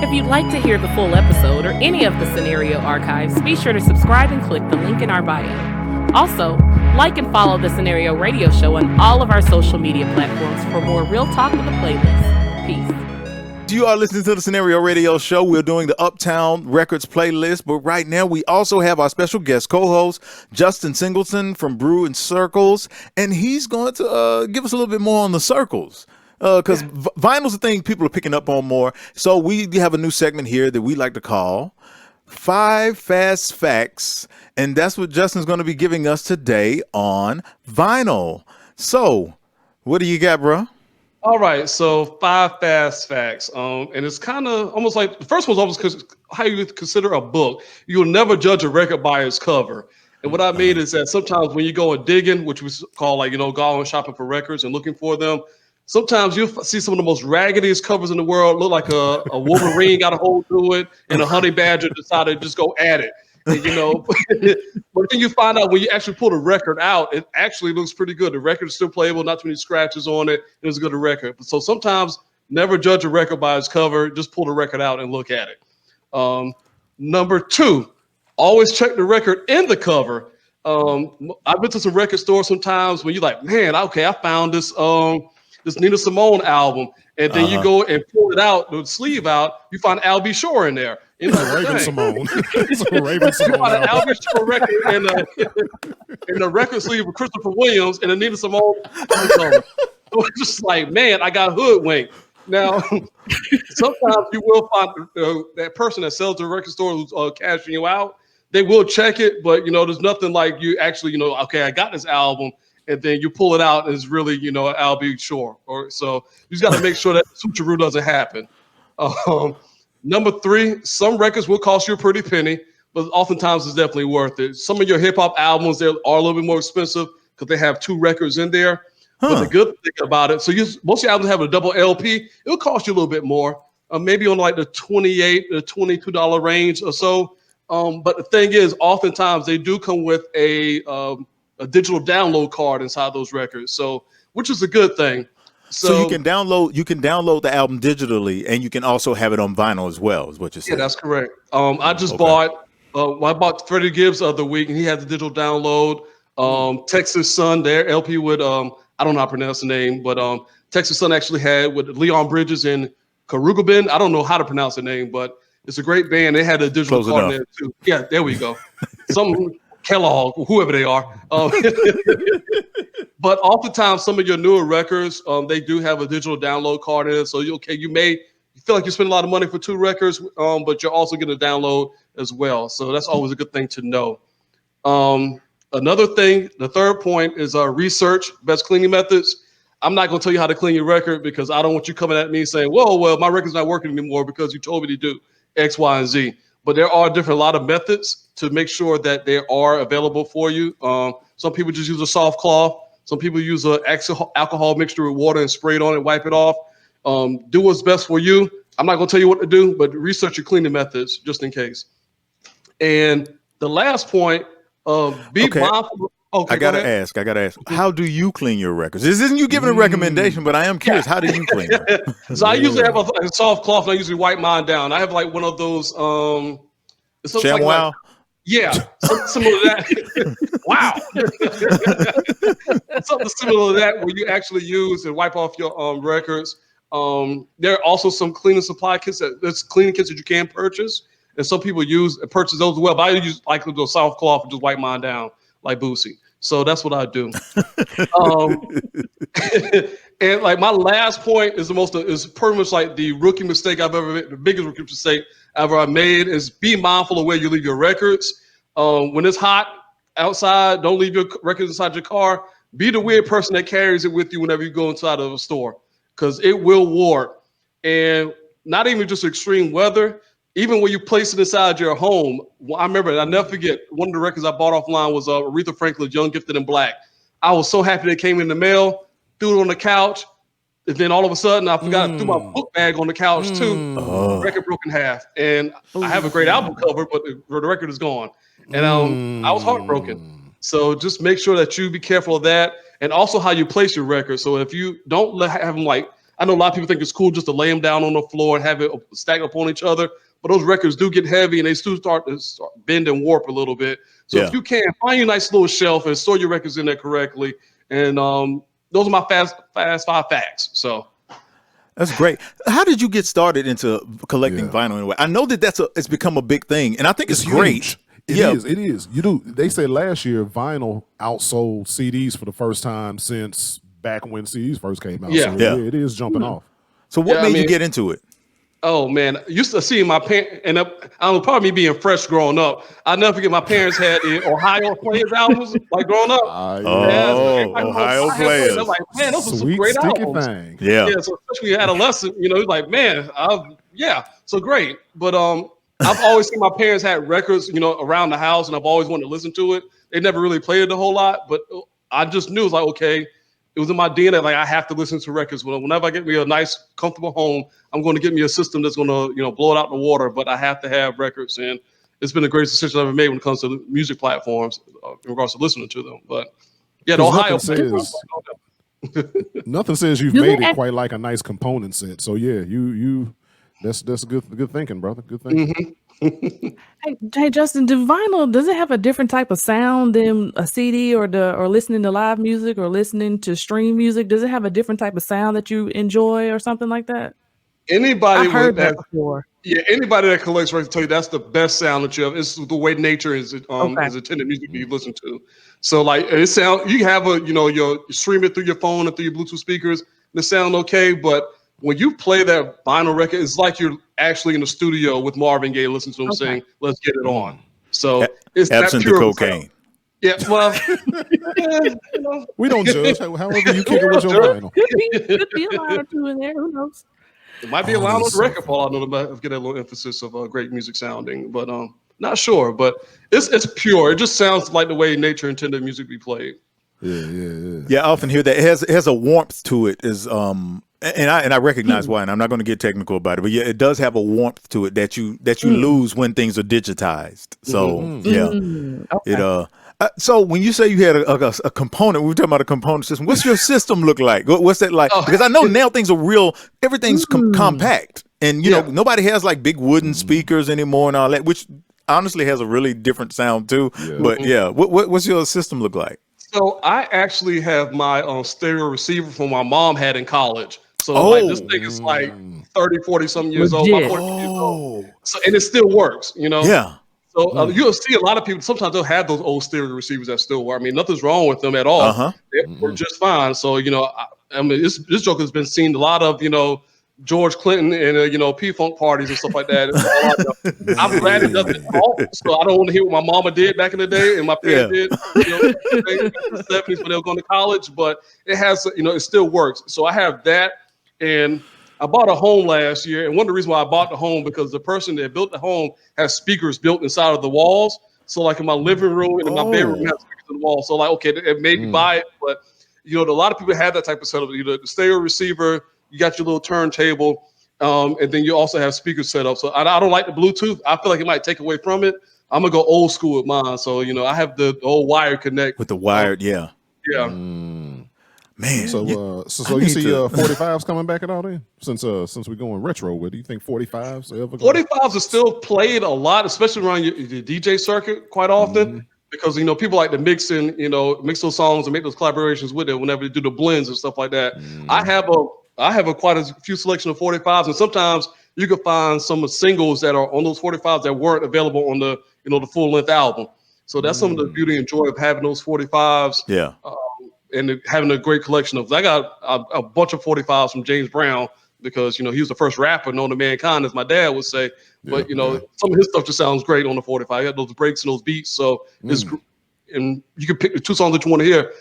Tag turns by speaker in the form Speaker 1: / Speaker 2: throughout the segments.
Speaker 1: If you'd like to hear the full episode or any of the scenario archives, be sure to subscribe and click the link in our bio. Also, like and follow the Scenario Radio Show on all of our social media platforms for more real talk with the playlist. Peace.
Speaker 2: You are listening to the Scenario Radio Show. We're doing the Uptown Records playlist, but right now we also have our special guest co-host, Justin Singleton from Brew N Circles, and he's going to give us a little bit more on the circles. Because vinyl's the thing people are picking up on more. So we have a new segment here that we like to call 5 Fast Facts, and that's what Justin's going to be giving us today on vinyl. So, what do you got, bro?
Speaker 3: All right, so 5 fast facts, and it's kind of almost like the first one's almost how you consider a book. You'll never judge a record by its cover, and what I mean is that sometimes when you go and digging, which we call going shopping for records and looking for them, sometimes you'll see some of the most raggediest covers in the world. Look like a Wolverine got a hold to it, and a honey badger decided to just go at it. And, but then you find out when you actually pull the record out, it actually looks pretty good. The record is still playable, not too many scratches on it. It was a good record. So sometimes never judge a record by its cover. Just pull the record out and look at it. Number 2, always check the record in the cover. I've been to some record stores sometimes when you're like, man, okay, I found this Nina Simone album, and then you go and pull it out, the sleeve out, you find Al B. Shore in there.
Speaker 4: It's a Raven Simone. It's a Raven Simone.
Speaker 3: You find an Al B. Shore record in the record sleeve of Christopher Williams and a Nina Simone. So it's just like, man, I got hoodwinked. Now, sometimes you will find that person that sells the record store who's cashing you out. They will check it, but there's nothing like you actually, okay, I got this album. And then you pull it out, and it's really, Al B. Shore. So you just got to make sure that switcheroo doesn't happen. Number 3, some records will cost you a pretty penny, but oftentimes it's definitely worth it. Some of your hip hop albums, they are a little bit more expensive because they have 2 records in there. But the good thing about it, so most of your albums have a double LP. It'll cost you a little bit more, maybe on like the $28 to $22 range or so. But the thing is, oftentimes they do come with a digital download card inside those records, so which is a good thing.
Speaker 2: So you can download the album digitally, and you can also have it on vinyl as well, is what you're saying.
Speaker 3: Yeah, that's correct. I just bought I bought Freddie Gibbs the other week, and he had the digital download. Texas Sun, their LP with I don't know how to pronounce the name, but Texas Sun actually had with Leon Bridges and Karugabin. I don't know how to pronounce the name, but it's a great band. They had a digital card in there too. Yeah, there we go. Some Kellogg, whoever they are. But oftentimes, some of your newer records, they do have a digital download card in it. So you feel like you spend a lot of money for 2 records, but you're also getting a download as well. So that's always a good thing to know. Another thing, the third point is research best cleaning methods. I'm not going to tell you how to clean your record because I don't want you coming at me saying, whoa, well, my record's not working anymore because you told me to do X, Y, and Z. But there are a lot of methods to make sure that they are available for you. Some people just use a soft cloth. Some people use an alcohol mixture with water and spray it on it, wipe it off. Do what's best for you. I'm not going to tell you what to do, but research your cleaning methods just in case. And the last point, be mindful. Okay,
Speaker 2: I gotta ask. How do you clean your records? This isn't you giving a recommendation, but I am curious. How do you clean them?
Speaker 3: So I usually have a soft cloth, and I usually wipe mine down. I have like one of those.
Speaker 2: ShamWow.
Speaker 3: Yeah, similar to that. Wow. Something similar to that where you actually use and wipe off your records. There are also some cleaning supply kits there's cleaning kits that you can purchase, and some people purchase those as well. But I use like a soft cloth and just wipe mine down like Boosie. So that's what I do. And like my last point is pretty much like the rookie mistake I've ever made. The biggest rookie mistake I've made is be mindful of where you leave your records. When it's hot outside, don't leave your records inside your car. Be the weird person that carries it with you whenever you go inside of a store, because it will warp. And not even just extreme weather, even when you place it inside your home. I remember, I'll never forget, one of the records I bought offline was Aretha Franklin's Young, Gifted, and Black. I was so happy they came in the mail, threw it on the couch, and then all of a sudden I forgot to threw my book bag on the couch too. The record broke in half. And I have a great album cover, but the record is gone. And I was heartbroken. So just make sure that you be careful of that, and also how you place your records. So if you don't have them like I know a lot of people think it's cool just to lay them down on the floor and have it stacked up on each other. But those records do get heavy and they still start to bend and warp a little bit. So if you can, find your nice little shelf and store your records in there correctly. And those are my fast 5 facts. So
Speaker 2: that's great. How did you get started into collecting vinyl anyway? I know that it's become a big thing, and I think it's great.
Speaker 4: It is. You do. They said last year vinyl outsold CDs for the first time since back when CDs first came out.
Speaker 3: Yeah.
Speaker 4: So it is jumping off.
Speaker 2: So what made you get into it?
Speaker 3: Oh man, I used to see my parents, and I don't know, probably me being fresh growing up. I never forget my parents had the Ohio Players albums, like growing up.
Speaker 2: Ohio Players.
Speaker 3: I'm like, man, those are some
Speaker 4: Sweet
Speaker 3: great
Speaker 4: sticky
Speaker 3: albums.
Speaker 4: thing.
Speaker 2: Yeah.
Speaker 3: So especially adolescent, like, man, so great. But I've always seen my parents had records, around the house, and I've always wanted to listen to it. They never really played it a whole lot, but I just knew it was like, okay. It was in my DNA, like I have to listen to records. Whenever I get me a nice, comfortable home, I'm going to get me a system that's going to, blow it out in the water. But I have to have records, and it's been the greatest decision I've ever made when it comes to music platforms in regards to listening to them. But yeah, the Ohio
Speaker 4: nothing says you've made it quite like a nice component set. So yeah, that's good thinking, brother. Good thinking.
Speaker 3: Mm-hmm.
Speaker 1: Hey, Justin, does it have a different type of sound than a CD or listening to live music or listening to stream music? Does it have a different type of sound that you enjoy or something like that?
Speaker 3: Anybody
Speaker 1: I've heard that before.
Speaker 3: Yeah, anybody that collects records tell you that's the best sound that you have. It's the way nature is intended music that you listen to. So like it sound, you have you stream it through your phone and through your Bluetooth speakers. They sound okay, but when you play that vinyl record, it's like you're actually in the studio with Marvin Gaye listening to him saying, "Let's get it on." So it's
Speaker 2: absent the cocaine.
Speaker 3: Yeah, well,
Speaker 4: we don't judge. However you kick it with your vinyl.
Speaker 1: Could be a line or two in there. Who knows?
Speaker 3: It might be a line on the record, Paul. I know to get a little emphasis of great music sounding, but not sure. But it's pure. It just sounds like the way nature intended music be played.
Speaker 2: Yeah, I often hear that. It has a warmth to it. And I recognize why, and I'm not going to get technical about it, but yeah, it does have a warmth to it that you lose when things are digitized. So okay. So when you say you had a component, we were talking about a component system. What's your system look like? What's that like? Because I know now things are real. Everything's compact, and nobody has like big wooden speakers anymore and all that, which honestly has a really different sound too. Yeah. But what's your system look like? So
Speaker 3: I actually have my stereo receiver from my mom had in college. So like this thing is like 30, 40 something years old. My 40 years old. So, and it still works, Yeah. So you'll see a lot of people, sometimes they'll have those old stereo receivers that still work. I mean, nothing's wrong with them at all. They work just fine. So, I mean, this joke has been seen a lot of, George Clinton and, P-Funk parties and stuff like that. I'm glad it doesn't talk. So I don't want to hear what my mama did back in the day and my parents did, in the 70s when they were going to college. But it has, it still works. So I have that. And I bought a home last year, and one of the reasons why I bought the home because the person that built the home has speakers built inside of the walls. So like in my living room and in my bedroom, has speakers in the wall. So like, okay, it made me buy it, but a lot of people have that type of setup. The stereo receiver, you got your little turntable, and then you also have speakers set up. So I don't like the Bluetooth. I feel like it might take away from it. I'm gonna go old school with mine. So I have the old wire connect
Speaker 2: with the wired, yeah. Man,
Speaker 4: so you see 45s coming back at all then? Since we're going retro, what do you think 45s are ever going?
Speaker 3: 45s are still played a lot, especially around your DJ circuit quite often, because people like to mix those songs and make those collaborations with it whenever they do the blends and stuff like that. I have a quite a few selection of 45s, and sometimes you can find some singles that are on those 45s that weren't available on the the full length album. So that's some of the beauty and joy of having those 45s.
Speaker 2: Yeah.
Speaker 3: And having a great collection of, I got a bunch of 45s from James Brown because, he was the first rapper known to mankind, as my dad would say. But, some of his stuff just sounds great on the 45. He had those breaks and those beats. So and you can pick the two songs that you want to hear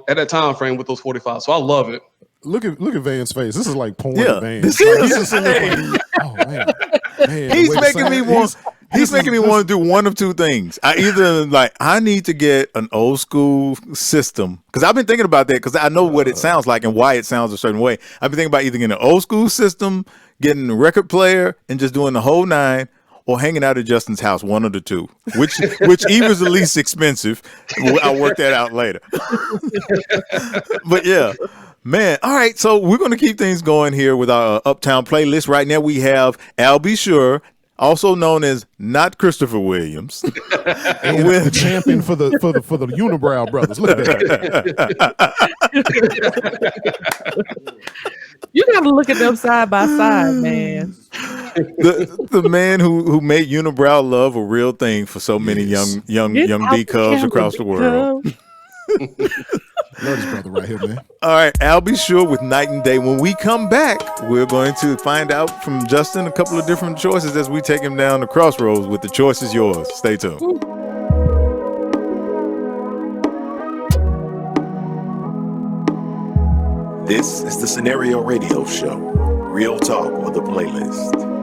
Speaker 3: at that time frame with those 45. So I love it.
Speaker 4: Look at Van's face. This is like porn. Van.
Speaker 2: This is oh man. He's making me want. He's making me want to do one of two things. I need to get an old school system because I've been thinking about that because I know what it sounds like and why it sounds a certain way. I've been thinking about either getting an old school system, getting a record player, and just doing the whole nine, or hanging out at Justin's house, one of the two. Which either is the least expensive. I'll work that out later. But yeah. Man, all right. So we're going to keep things going here with our Uptown playlist. Right now we have Al B. Sure, also known as Not Christopher Williams,
Speaker 4: And the champion for the Unibrow brothers. Look at that.
Speaker 1: You got to look at them side by side, man.
Speaker 2: the man who made Unibrow love a real thing for so many young D Cubs across the world.
Speaker 4: Love this brother right here, man.
Speaker 2: All right, I'll be sure with Night and Day. When we come back, we're going to find out from Justin a couple of different choices as we take him down the crossroads with The Choice Is Yours. Stay tuned.
Speaker 5: This is the Scenario Radio Show. Real talk with a playlist.